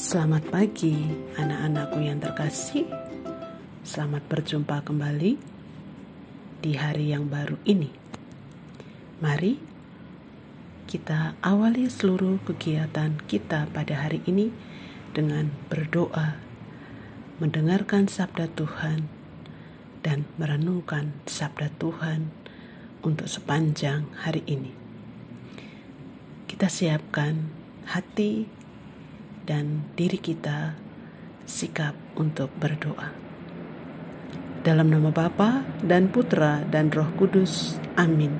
Selamat pagi anak-anakku yang terkasih. Selamat berjumpa kembali di hari yang baru ini. Mari kita awali seluruh kegiatan kita pada hari ini dengan berdoa, mendengarkan sabda Tuhan, dan merenungkan sabda Tuhan untuk sepanjang hari ini. Kita siapkan hati dan diri kita sikap untuk berdoa. Dalam nama Bapa dan Putra dan Roh Kudus. Amin.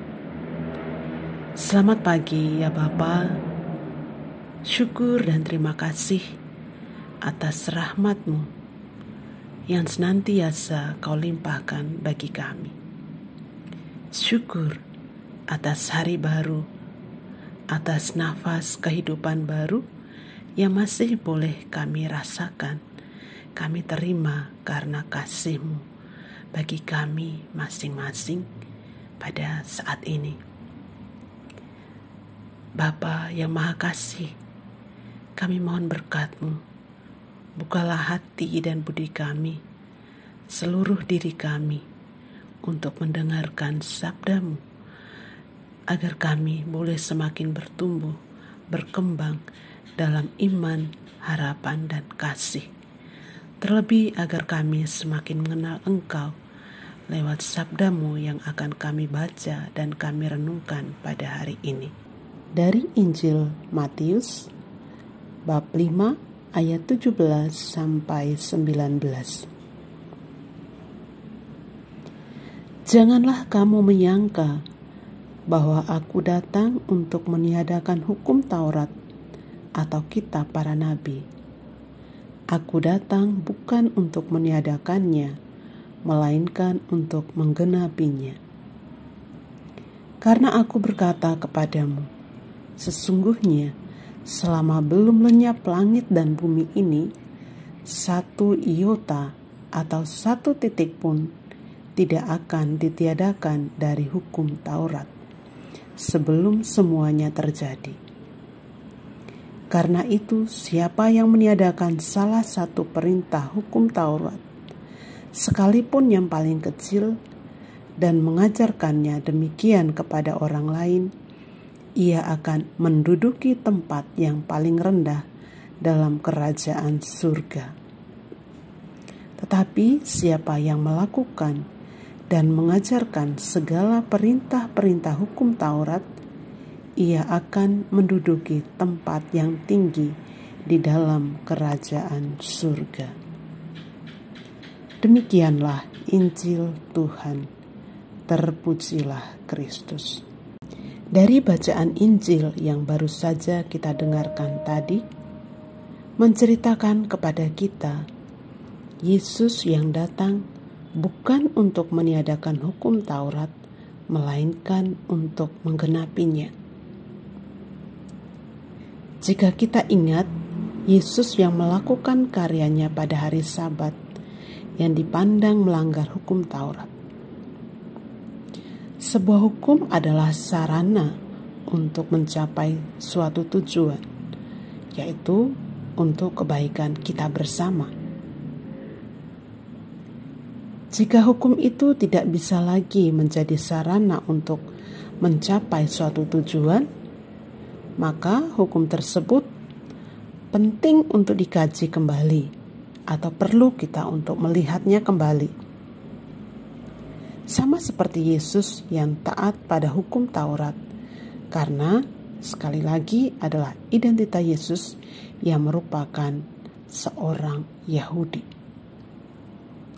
Selamat pagi ya Bapa. Syukur dan terima kasih atas rahmat-Mu yang senantiasa Kau limpahkan bagi kami. Syukur atas hari baru, atas nafas kehidupan baru yang masih boleh kami rasakan, kami terima karena kasih-Mu bagi kami masing-masing pada saat ini. Bapa yang Maha Kasih, kami mohon berkat-Mu, bukalah hati dan budi kami, seluruh diri kami, untuk mendengarkan sabda-Mu, agar kami boleh semakin bertumbuh, berkembang, dalam iman, harapan, dan kasih. Terlebih agar kami semakin mengenal Engkau lewat sabda-Mu yang akan kami baca dan kami renungkan pada hari ini. Dari Injil Matius, bab 5 ayat 17 sampai 19. Janganlah kamu menyangka bahwa aku datang untuk meniadakan hukum Taurat atau kitab para nabi. Aku datang bukan untuk meniadakannya, melainkan untuk menggenapinya. Karena aku berkata kepadamu, sesungguhnya selama belum lenyap langit dan bumi ini, satu iota atau satu titik pun tidak akan ditiadakan dari hukum Taurat sebelum semuanya terjadi. Karena itu, siapa yang meniadakan salah satu perintah hukum Taurat, sekalipun yang paling kecil, dan mengajarkannya demikian kepada orang lain, ia akan menduduki tempat yang paling rendah dalam kerajaan surga. Tetapi siapa yang melakukan dan mengajarkan segala perintah-perintah hukum Taurat, ia akan menduduki tempat yang tinggi di dalam kerajaan surga. Demikianlah Injil Tuhan. Terpujilah Kristus. Dari bacaan Injil yang baru saja kita dengarkan tadi, menceritakan kepada kita Yesus yang datang bukan untuk meniadakan hukum Taurat, melainkan untuk menggenapinya. Jika kita ingat, Yesus yang melakukan karyanya pada hari Sabat yang dipandang melanggar hukum Taurat. Sebuah hukum adalah sarana untuk mencapai suatu tujuan, yaitu untuk kebaikan kita bersama. Jika hukum itu tidak bisa lagi menjadi sarana untuk mencapai suatu tujuan, maka hukum tersebut penting untuk dikaji kembali atau perlu kita untuk melihatnya kembali. Sama seperti Yesus yang taat pada hukum Taurat, karena sekali lagi adalah identitas Yesus yang merupakan seorang Yahudi.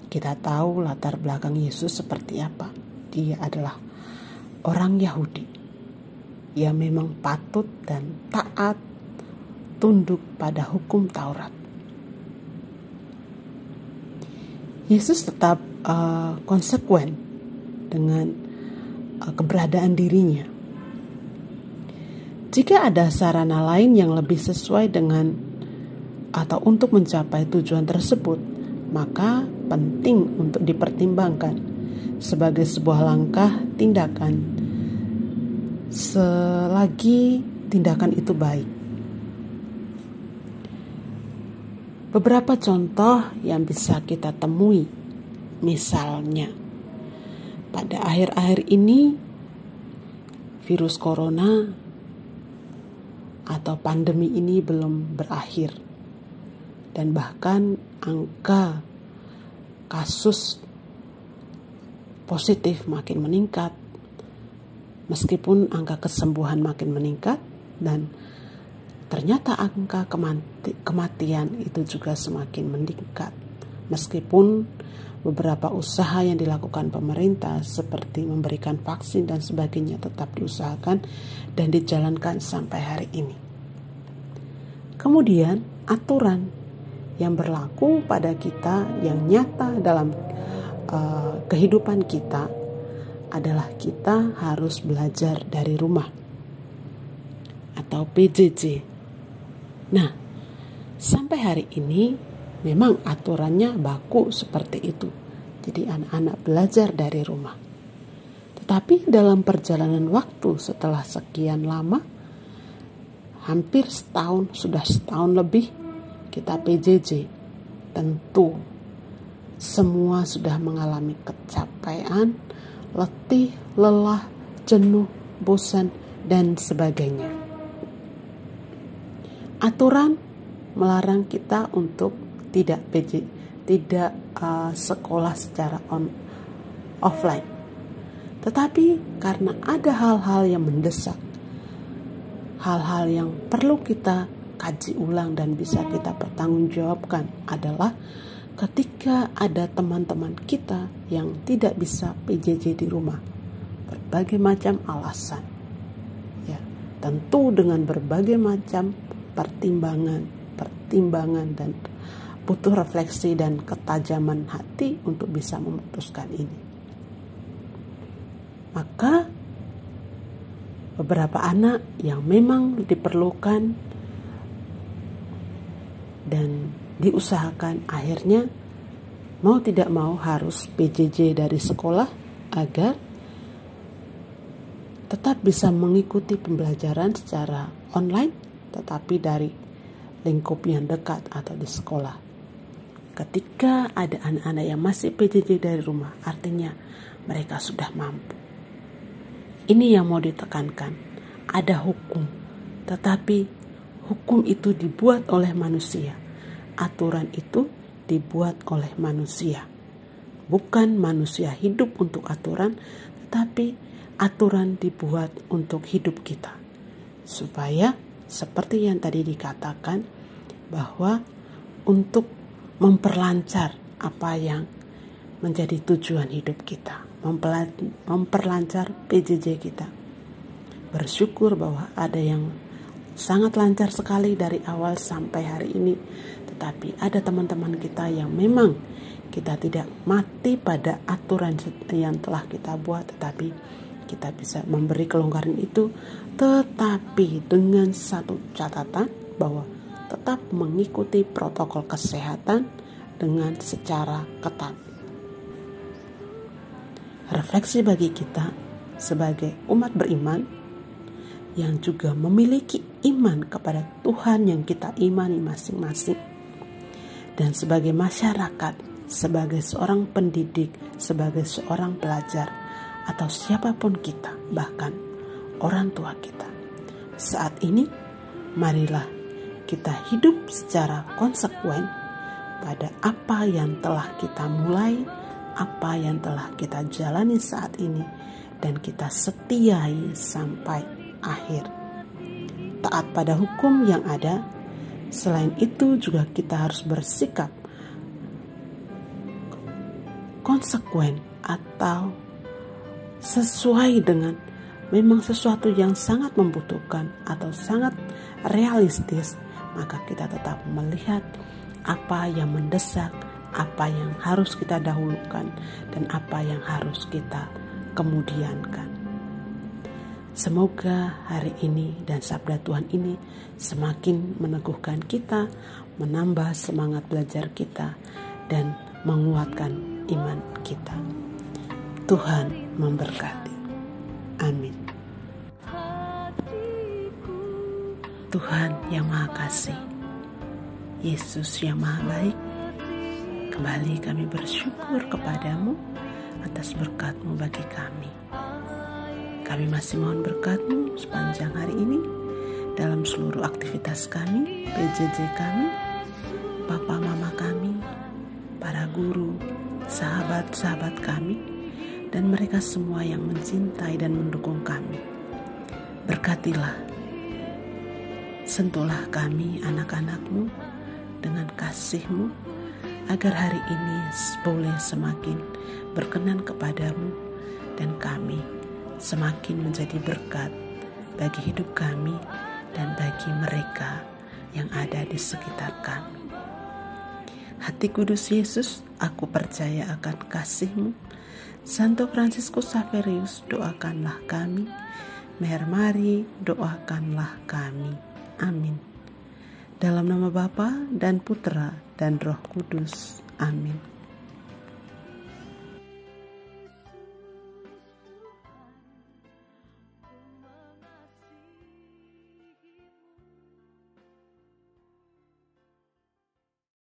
Kita tahu latar belakang Yesus seperti apa. Dia adalah orang Yahudi yang memang patut dan taat tunduk pada hukum Taurat. Yesus tetap konsekuen dengan keberadaan dirinya. Jika ada sarana lain yang lebih sesuai dengan atau untuk mencapai tujuan tersebut, maka penting untuk dipertimbangkan sebagai sebuah langkah tindakan selagi tindakan itu baik. Beberapa contoh yang bisa kita temui, misalnya pada akhir-akhir ini virus corona atau pandemi ini belum berakhir, dan bahkan angka kasus positif makin meningkat, meskipun angka kesembuhan makin meningkat, dan ternyata angka kematian itu juga semakin meningkat. Meskipun beberapa usaha yang dilakukan pemerintah seperti memberikan vaksin dan sebagainya tetap diusahakan dan dijalankan sampai hari ini. Kemudian aturan yang berlaku pada kita yang nyata dalam kehidupan kita adalah kita harus belajar dari rumah atau PJJ. Nah, sampai hari ini memang aturannya baku seperti itu. Jadi anak-anak belajar dari rumah. Tetapi dalam perjalanan waktu setelah sekian lama, hampir sudah setahun lebih kita PJJ, tentu semua sudah mengalami kecapean, letih, lelah, jenuh, bosan, dan sebagainya. Aturan melarang kita untuk tidak sekolah secara offline. Tetapi karena ada hal-hal yang mendesak, hal-hal yang perlu kita kaji ulang dan bisa kita pertanggungjawabkan adalah ketika ada teman-teman kita yang tidak bisa PJJ di rumah, berbagai macam alasan, ya, tentu dengan berbagai macam pertimbangan dan butuh refleksi dan ketajaman hati untuk bisa memutuskan ini. Maka beberapa anak yang memang diperlukan dan diusahakan akhirnya mau tidak mau harus PJJ dari sekolah agar tetap bisa mengikuti pembelajaran secara online tetapi dari lingkup yang dekat atau di sekolah. Ketika ada anak-anak yang masih PJJ dari rumah, artinya mereka sudah mampu. Ini yang mau ditekankan. Ada hukum, tetapi hukum itu dibuat oleh manusia. Aturan itu dibuat oleh manusia. Bukan manusia hidup untuk aturan, tetapi aturan dibuat untuk hidup kita. Supaya seperti yang tadi dikatakan, bahwa untuk memperlancar apa yang menjadi tujuan hidup kita, memperlancar PJJ kita. Bersyukur bahwa ada yang sangat lancar sekali dari awal sampai hari ini. Tetapi ada teman-teman kita yang memang kita tidak mati pada aturan yang telah kita buat, tetapi kita bisa memberi kelonggaran itu, tetapi dengan satu catatan bahwa tetap mengikuti protokol kesehatan dengan secara ketat. Refleksi bagi kita sebagai umat beriman yang juga memiliki iman kepada Tuhan yang kita imani masing-masing, dan sebagai masyarakat, sebagai seorang pendidik, sebagai seorang pelajar, atau siapapun kita, bahkan orang tua kita. Saat ini, marilah kita hidup secara konsekuen pada apa yang telah kita mulai, apa yang telah kita jalani saat ini, dan kita setiai sampai akhir. Taat pada hukum yang ada. Selain itu juga kita harus bersikap konsekuen atau sesuai dengan memang sesuatu yang sangat membutuhkan atau sangat realistis, maka kita tetap melihat apa yang mendesak, apa yang harus kita dahulukan, dan apa yang harus kita kemudiankan. Semoga hari ini dan sabda Tuhan ini semakin meneguhkan kita, menambah semangat belajar kita, dan menguatkan iman kita. Tuhan memberkati. Amin. Tuhan yang Maha Kasih, Yesus yang Maha Baik, kembali kami bersyukur kepadamu atas berkat-Mu bagi kami. Kami masih mohon berkat-Mu sepanjang hari ini dalam seluruh aktivitas kami, PJJ kami, Papa Mama kami, para guru, sahabat-sahabat kami, dan mereka semua yang mencintai dan mendukung kami. Berkatilah, sentuhlah kami anak-anak-Mu dengan kasih-Mu, agar hari ini boleh semakin berkenan kepadamu dan kami semakin menjadi berkat bagi hidup kami dan bagi mereka yang ada di sekitar kami. Hati kudus Yesus, aku percaya akan kasih-Mu. Santo Fransiskus Xaverius, doakanlah kami. Mer Mari, doakanlah kami. Amin. Dalam nama Bapa dan Putra dan Roh Kudus. Amin.